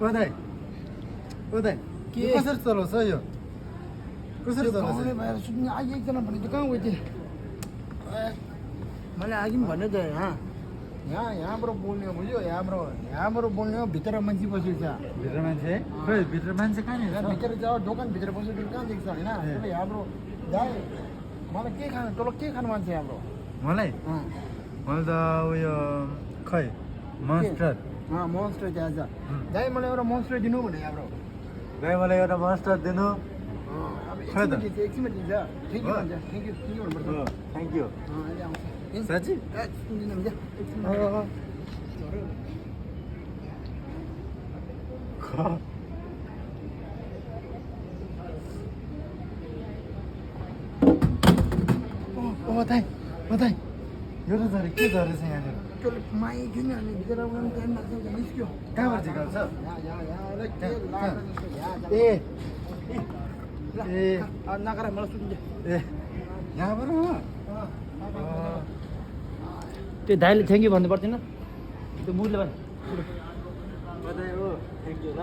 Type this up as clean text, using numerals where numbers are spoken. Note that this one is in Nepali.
दाइ के? यो कसरी चलाउँछ यो कसरी गाउँले चलाउँछ भएर सुत्ने आगे एकजना भनेको कहाँ गयो त्यो मैले अघि पनि भन्यो त यहाँबाट बोल्ने हो बुझ्यो यहाँबाट बोल्ने हो भित्र मान्छे बसेको छ भित्र मान्छे खोइ भित्र मान्छे कहाँनिर छ भित्र जाऊ दोकानभित्र बसेको कहाँ देख्छ होइन तपाईँ हाम्रो दाइ मलाई के खानु तल के खानु मान्छे हाम्रो मलाई मैले त उयो खै मन्स्टर मोन्स्टर त्यहाँ छ दाइ मलाई एउटा मोन्स्टर दिनु भने हाम्रो दाइ मलाई एउटा मन्स्टर दिनु अब खै त? एकछिनमा दिन्छ थ्याङ्क यू भन्छ थ्याङ्क यू भन्नुपर्छ थ्याङ्क यू अहिले आउँछ साँच्ची सुन्दिनँ हुन्छ एकछिनमा बताइ यो त झरे के झरेछ यहाँनिर त्यसले माइ थियो नि अनि भित्र आउनु टाइम लाग्छ निस्क्यो कहाँबाट झिकाउँछ ए ए नगर मलाई सुन्छ ए यहाँबाट हो त्यो दाइले थ्याङ्क यू भन्नु पर्दैन त्यो मुरले भन्नु बधाई हो थ्याङ्क यू ल